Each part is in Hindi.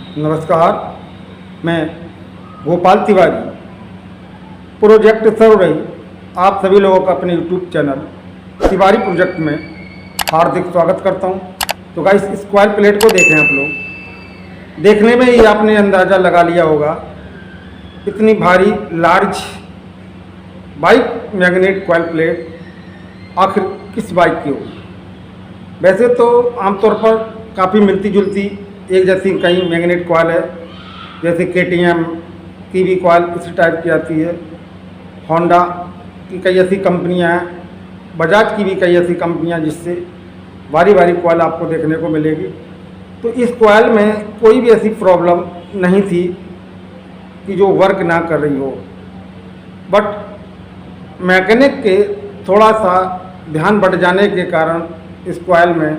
नमस्कार, मैं गोपाल तिवारी, प्रोजेक्ट सर्व रही आप सभी लोगों का अपने यूट्यूब चैनल तिवारी प्रोजेक्ट में हार्दिक स्वागत करता हूं। तो गाइस, स्क्वायर प्लेट को देखें आप लोग। देखने में ही आपने अंदाज़ा लगा लिया होगा इतनी भारी large bike magnet coil plate आखिर किस बाइक की होगी। वैसे तो आमतौर पर काफ़ी मिलती जुलती एक जैसी कई मैग्नेट कॉइल है, जैसे KTM की भी कॉइल इसी टाइप की आती है, होंडा की कई ऐसी कंपनियां हैं, बजाज की भी कई ऐसी कंपनियां जिससे भारी भारी कॉइल आपको देखने को मिलेगी। तो इस कॉइल में कोई भी ऐसी प्रॉब्लम नहीं थी कि जो वर्क ना कर रही हो, बट मैकेनिक के थोड़ा सा ध्यान बढ़ जाने के कारण इस कॉइल में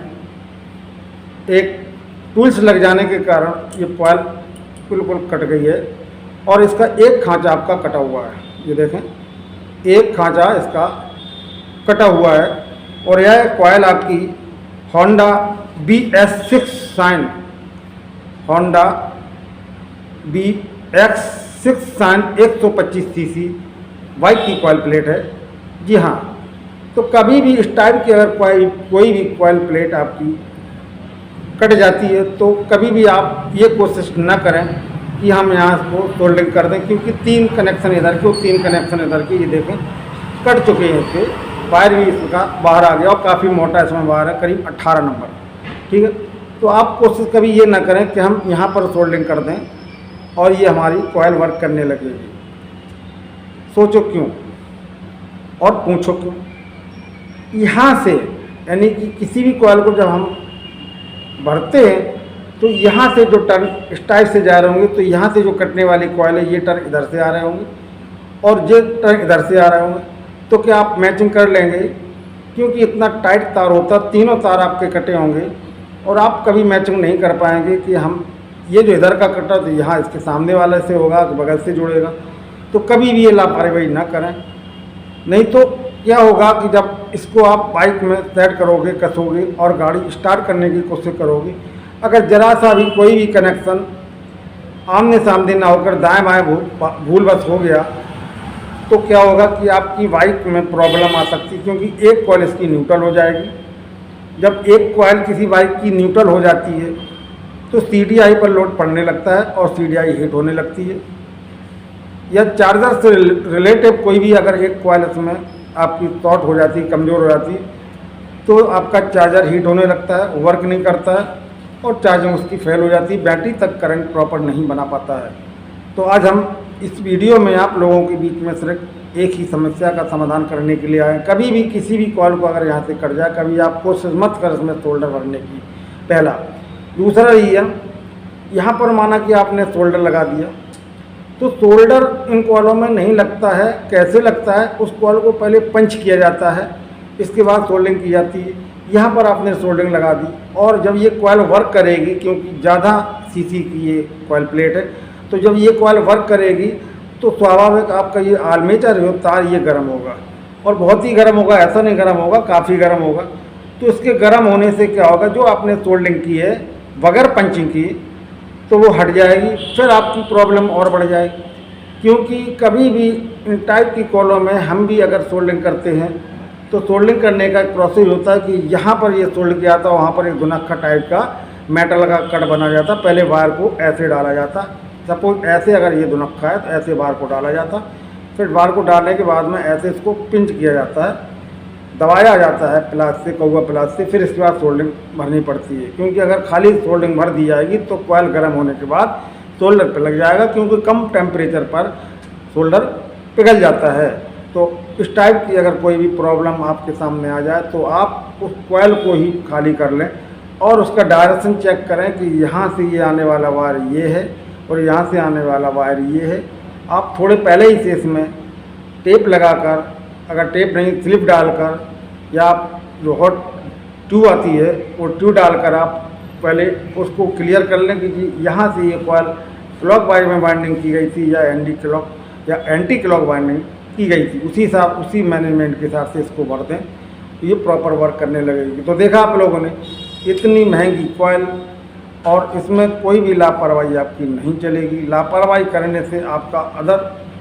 एक टूल्स लग जाने के कारण ये कॉइल बिल्कुल कट गई है और इसका एक खांचा आपका कटा हुआ है। ये देखें, एक खांचा इसका कटा हुआ है और यह कॉइल आपकी Honda BX6 shine, Honda BX6 shine 125 cc bike की कॉइल प्लेट है। जी हाँ, तो कभी भी इस टाइप की अगर कोई भी कॉइल प्लेट आपकी कट जाती है तो कभी भी आप ये कोशिश न करें कि हम यहाँ को सोल्डरिंग कर दें, क्योंकि 3 कनेक्शन इधर के और 3 कनेक्शन इधर के, ये देखें कट चुके हैं। इसके वायर भी इसका बाहर आ गया और काफ़ी मोटा इसमें वायर है, करीब 18 नंबर। ठीक है, तो आप कोशिश कभी ये ना करें कि हम यहाँ पर सोल्डरिंग कर दें और ये हमारी कॉइल वर्क करने लगेगी। सोचो क्यों और पूछो क्यों। यहाँ से यानी कि किसी भी कॉइल को जब हम भरते हैं तो यहाँ से जो टर्न इस टाइप से जा रहे होंगे, तो यहाँ से जो कटने वाली कॉइल है ये टर्न इधर से आ रहे होंगे और ये टर्न इधर से आ रहे होंगे। तो क्या आप मैचिंग कर लेंगे? क्योंकि इतना टाइट तार होता, तीनों तार आपके कटे होंगे और आप कभी मैचिंग नहीं कर पाएंगे कि हम ये जो इधर का कटा तो यहाँ इसके सामने वाले से होगा, बगल से जुड़ेगा। तो कभी भी ये लापरवाही ना करें, नहीं तो क्या होगा कि जब इसको आप बाइक में सेट करोगे, कसोगे और गाड़ी स्टार्ट करने की कोशिश करोगे, अगर ज़रा सा भी कोई भी कनेक्शन आमने सामने ना होकर दाएं बाएं भूल बस हो गया तो क्या होगा कि आपकी बाइक में प्रॉब्लम आ सकती है, क्योंकि एक कॉइल इसकी न्यूट्रल हो जाएगी। जब एक कॉइल किसी बाइक की न्यूट्रल हो जाती है तो CDI पर लोड पड़ने लगता है और CDI हीट होने लगती है। या चार्जर से रिलेटिव कोई भी अगर एक कॉइल इसमें आपकी शॉर्ट हो जाती है, कमज़ोर हो जाती है, तो आपका चार्जर हीट होने लगता है, वर्क नहीं करता है और चार्जिंग उसकी फेल हो जाती है, बैटरी तक करंट प्रॉपर नहीं बना पाता है। तो आज हम इस वीडियो में आप लोगों के बीच में सिर्फ एक ही समस्या का समाधान करने के लिए आए। कभी भी किसी भी कॉइल को अगर यहाँ से कट जाए, कभी आप कोशिश मत कर इसमें सोल्डर भरने की, पहला। दूसरा ये है, यहाँ पर माना कि आपने सोल्डर लगा दिया तो सोल्डर इन कॉइलों में नहीं लगता है। कैसे लगता है? उस कॉइल को पहले पंच किया जाता है, इसके बाद सोल्डरिंग की जाती है। यहाँ पर आपने सोल्डरिंग लगा दी और जब ये कॉइल वर्क करेगी, क्योंकि ज़्यादा सीसी की ये कॉइल प्लेट है, तो जब ये कॉइल वर्क करेगी तो स्वाभाविक आपका ये आर्मेचर जो तार ये गर्म होगा और बहुत ही गर्म होगा, ऐसा नहीं गर्म होगा, काफ़ी गर्म होगा। तो इसके गर्म होने से क्या होगा, जो आपने सोल्डरिंग की है बगैर पंचिंग की तो वो हट जाएगी, फिर आपकी प्रॉब्लम और बढ़ जाएगी। क्योंकि कभी भी इन टाइप की कॉलों में हम भी अगर सोल्डरिंग करते हैं तो सोल्डरिंग करने का एक प्रोसेस होता है कि यहाँ पर ये सोल्ड किया था, वहाँ पर एक दुनक्खा टाइप का मेटल का कट बना जाता, पहले वायर को ऐसे डाला जाता। सपोज ऐसे अगर ये दुनक्खा है तो ऐसे वायर को डाला जाता, फिर वायर को डालने के बाद में ऐसे इसको पिंच किया जाता है, दबाया जाता है प्लास से, कौवा प्लास से, फिर इसके बाद सोल्डरिंग भरनी पड़ती है। क्योंकि अगर खाली सोल्डरिंग भर दी जाएगी तो कॉइल गर्म होने के बाद सोल्डर पर लग जाएगा, क्योंकि कम टेम्परेचर पर सोल्डर पिघल जाता है। तो इस टाइप की अगर कोई भी प्रॉब्लम आपके सामने आ जाए तो आप उस कॉइल को ही खाली कर लें और उसका डायरेक्शन चेक करें कि यहाँ से ये आने वाला वायर ये है और यहाँ से आने वाला वायर ये है। आप थोड़े पहले ही से इसमें टेप लगाकर, अगर टेप नहीं स्लिप डालकर, या आप जो हॉट ट्यूब आती है वो ट्यूब डालकर आप पहले उसको क्लियर कर लें कि यहाँ से ये कॉइल क्लॉक वाइज में वाइंडिंग की गई थी या एंटी क्लॉक वाइंडिंग की गई थी, उसी मैनेजमेंट के हिसाब से इसको भर दें तो ये प्रॉपर वर्क करने लगेगी। तो देखा आप लोगों ने, इतनी महंगी कॉइल और इसमें कोई भी लापरवाही आपकी नहीं चलेगी। लापरवाही करने से आपका अदर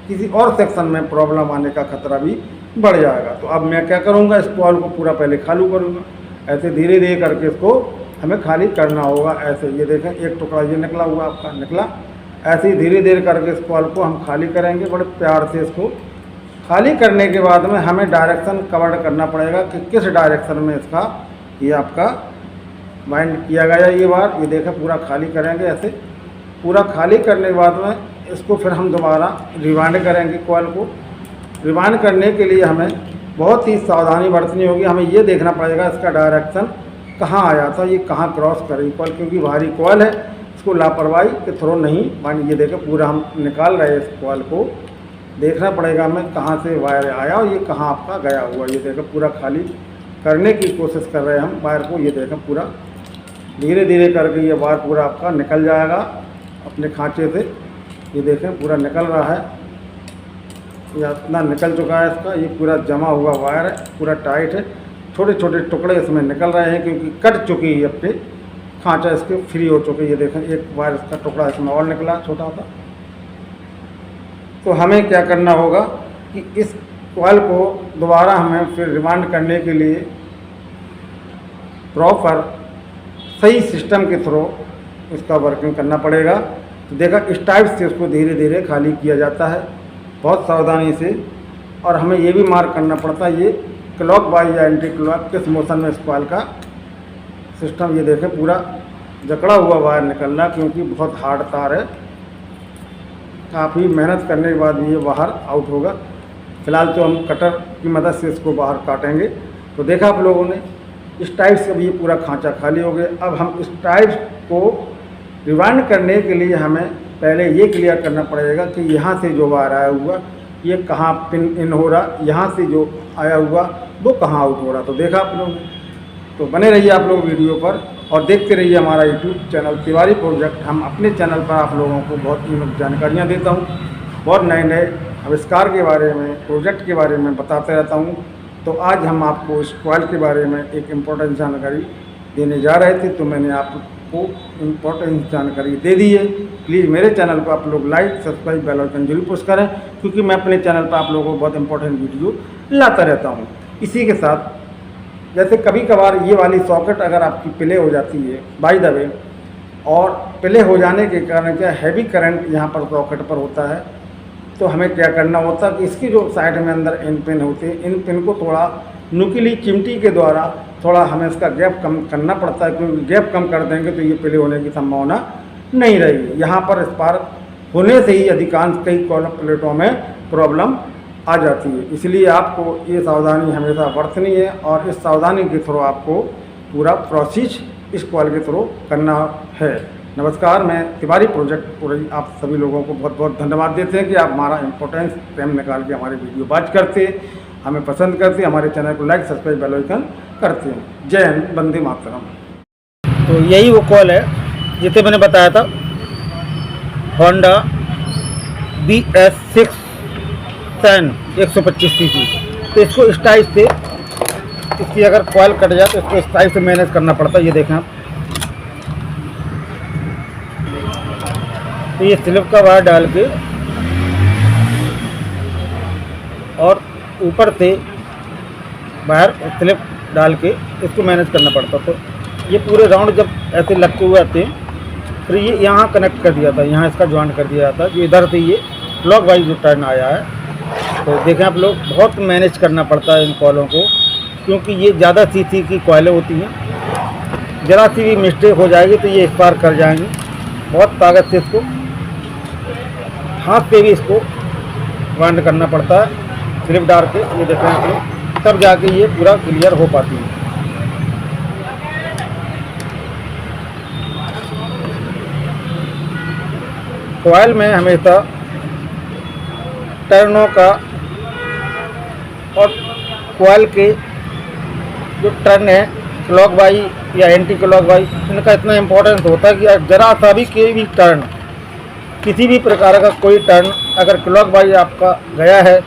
किसी और सेक्शन में प्रॉब्लम आने का खतरा भी बढ़ जाएगा। तो अब मैं क्या करूँगा, इस कॉल को पूरा पहले खाली करूँगा। ऐसे धीरे धीरे करके इसको हमें खाली करना होगा। ऐसे ये देखें, एक टुकड़ा ये निकला हुआ आपका निकला। ऐसे ही धीरे धीरे करके इस कॉल को हम खाली करेंगे, बड़े प्यार से। इसको खाली करने के बाद में हमें डायरेक्शन कवर करना पड़ेगा कि किस डायरेक्शन में इसका ये आपका बाइंड किया गया। ये बार ये देखें, पूरा खाली करेंगे। ऐसे पूरा खाली करने के बाद में इसको फिर हम दोबारा रिवाइंड करेंगे। कॉल को रिवाइंड करने के लिए हमें बहुत ही सावधानी बरतनी होगी। हमें ये देखना पड़ेगा इसका डायरेक्शन कहाँ आया था, ये कहाँ क्रॉस करेगी कॉल, क्योंकि भारी कॉल है। इसको लापरवाही के थ्रू नहीं मान, ये देखें पूरा हम निकाल रहे हैं इस कॉल को। देखना पड़ेगा हमें कहाँ से वायर आया और ये कहाँ आपका गया हुआ। ये देखें पूरा खाली करने की कोशिश कर रहे हैं हम वायर को। ये देखें पूरा धीरे धीरे करके ये वायर पूरा आपका निकल जाएगा अपने खांचे से। ये देखें पूरा निकल रहा है, ये इतना निकल चुका है इसका। ये पूरा जमा हुआ वायर है, पूरा टाइट है। छोटे छोटे टुकड़े इसमें निकल रहे हैं क्योंकि कट चुकी है अपने खांचा, इसके फ्री हो चुके। ये देखें एक वायर इसका टुकड़ा इसमें और निकला छोटा सा। तो हमें क्या करना होगा कि इस कॉइल को दोबारा हमें फिर रिवाइंड करने के लिए प्रॉपर सही सिस्टम के थ्रू इसका वर्किंग करना पड़ेगा। तो देखा, इस टाइप से उसको धीरे धीरे खाली किया जाता है बहुत सावधानी से। और हमें ये भी मार्क करना पड़ता है ये क्लॉक वाइज या एंटी क्लॉक किस मोशन में इस कॉइल का सिस्टम। ये देखें पूरा जकड़ा हुआ वायर निकलना, क्योंकि बहुत हार्ड तार है। काफ़ी मेहनत करने के बाद ये बाहर आउट होगा। फिलहाल तो हम कटर की मदद से इसको बाहर काटेंगे। तो देखा आप लोगों ने, इस टाइप से अब ये पूरा खांचा खाली हो गया। अब हम इस टाइप को रिवाइंड करने के लिए हमें पहले ये क्लियर करना पड़ेगा कि यहाँ से जो वायर आया हुआ ये कहाँ पिन इन हो रहा, यहाँ से जो आया हुआ वो कहाँ आउट हो रहा। तो देखा आप लोगों ने। तो बने रहिए आप लोग वीडियो पर और देखते रहिए हमारा यूट्यूब चैनल तिवारी प्रोजेक्ट। हम अपने चैनल पर आप लोगों को बहुत कीमती जानकारियाँ देता हूँ, बहुत नए नए आविष्कार के बारे में, प्रोजेक्ट के बारे में बताते रहता हूँ। तो आज हम आपको इस कॉइल के बारे में एक इम्पोर्टेंट जानकारी देने जा रहे थे, तो मैंने आपको इम्पोर्टेंट जानकारी दे दी है। प्लीज़ मेरे चैनल को आप लोग लाइक, सब्सक्राइब, बेल आइकन जरूर पुश करें, क्योंकि मैं अपने चैनल पर आप लोगों को बहुत इंपॉर्टेंट वीडियो लाता रहता हूँ। इसी के साथ जैसे कभी कभार ये वाली सॉकेट अगर आपकी प्ले हो जाती है बाय द वे, और प्ले हो जाने के कारण क्या हैवी करंट यहाँ पर सॉकेट पर होता है, तो हमें क्या करना होता है कि इसकी जो साइड में अंदर इन पिन होते हैं, इन पिन को थोड़ा नुकीली चिमटी के द्वारा थोड़ा हमें इसका गैप कम करना पड़ता है, क्योंकि गैप कम कर देंगे तो ये प्ले होने की संभावना नहीं रहेगी। यहाँ पर स्पार्क होने से ही अधिकांश कई कॉइल प्लेटों में प्रॉब्लम आ जाती है। इसलिए आपको ये सावधानी हमेशा बरतनी है और इस सावधानी के थ्रू आपको पूरा प्रोसेस इस कॉइल के थ्रू करना है। नमस्कार, मैं तिवारी प्रोजेक्ट पूरी आप सभी लोगों को बहुत बहुत धन्यवाद देते हैं कि आप हमारा इम्पोर्टेंस टाइम निकाल के हमारे वीडियो वॉच करते, हमें पसंद करते, हमारे चैनल को लाइक, सब्सक्राइब, बेल आइकन करते हैं। जय हिंद, वंदे मातरम। तो यही वो कॉल है जिसे मैंने बताया था, होंडा BS6 10 125 cc। तो इसको इस टाइप से, इसकी अगर कॉइल कट जाए तो इसको इस टाइप से मैनेज करना पड़ता है। ये देखें आप, तो ये स्लिप का वायर डाल के और ऊपर से वायर स्लिप डाल के इसको मैनेज करना पड़ता। तो ये पूरे राउंड जब ऐसे लगते हुए आते हैं, फिर ये यहाँ कनेक्ट कर दिया था, यहाँ इसका ज्वाइंट कर दिया था, जो इधर से ये क्लॉक वाइज जो टर्न आया है। तो देखें आप लोग, बहुत मैनेज करना पड़ता है इन कॉलों को, क्योंकि ये ज़्यादा सीसी की कॉइलें होती हैं। ज़रा सी भी मिस्टेक हो जाएगी तो ये स्पार्क कर जाएंगी। बहुत ताकत से इसको हाथ पे भी इसको वाइंड करना पड़ता है, स्लिप डाल के। ये देखें आप लोग, तब जाके ये पूरा क्लियर हो पाती है। कॉइल में हमेशा टर्नों का और कॉइल के जो टर्न है क्लॉक वाइज या एंटी क्लॉक वाइज, इनका इतना इम्पोर्टेंस होता है कि ज़रा सा भी कोई भी टर्न, किसी भी प्रकार का कोई टर्न अगर क्लॉक वाइज आपका गया है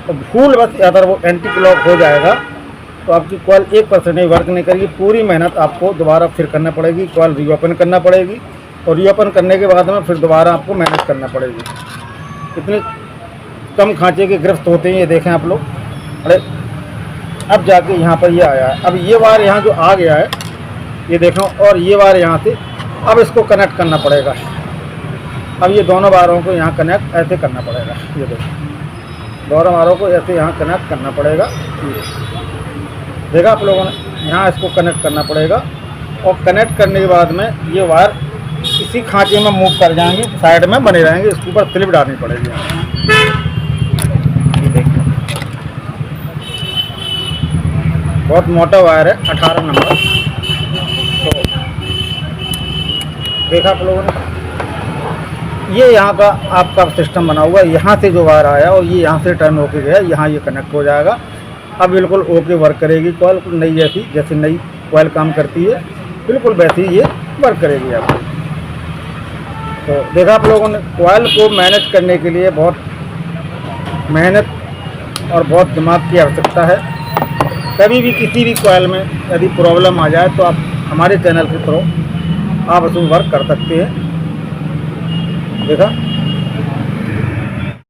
तो भूल बस अगर वो एंटी क्लॉक हो जाएगा तो आपकी कॉइल 1% ही वर्क नहीं करेगी, पूरी मेहनत आपको दोबारा फिर करना पड़ेगी, कॉइल रीओपन करना पड़ेगी और रीओपन करने के बाद में फिर दोबारा आपको मेहनत करना पड़ेगी। इतने कम खांचे के गिरफ्त होते हैं, ये देखें आप लोग। अरे अब जाके यहाँ पर ये आया है, अब ये वायर यहाँ जो आ गया है ये देखो, और ये वायर यहाँ से अब इसको कनेक्ट करना पड़ेगा। अब ये दोनों वायरों को यहाँ कनेक्ट ऐसे करना पड़ेगा, ये देखो दोनों वायरों को ऐसे यहाँ कनेक्ट करना पड़ेगा। देखा आप लोगों ने, यहाँ इसको कनेक्ट करना पड़ेगा और कनेक्ट करने के बाद में ये वायर इसी खांचे में मूव कर जाएंगे, साइड में बने रहेंगे, इसके ऊपर क्लिप डालनी पड़ेगी। ये देखिए बहुत मोटा वायर है, 18 नंबर। तो देखा आप लोगों ने, ये यहाँ का आपका सिस्टम बना हुआ है, यहाँ से जो वायर आया और ये यहाँ से टर्न होके गया, यहाँ ये कनेक्ट हो जाएगा। अब बिल्कुल ओके वर्क करेगी कॉइल, नई जैसे नई कॉइल काम करती है बिल्कुल वैसे ही ये वर्क करेगी आपको। तो देखा आप लोगों ने, कॉइल को मैनेज करने के लिए बहुत मेहनत और बहुत दिमाग की आवश्यकता है। कभी भी किसी भी कॉइल में यदि प्रॉब्लम आ जाए तो आप हमारे चैनल के थ्रू आप उसमें वर्क कर सकते हैं। देखा।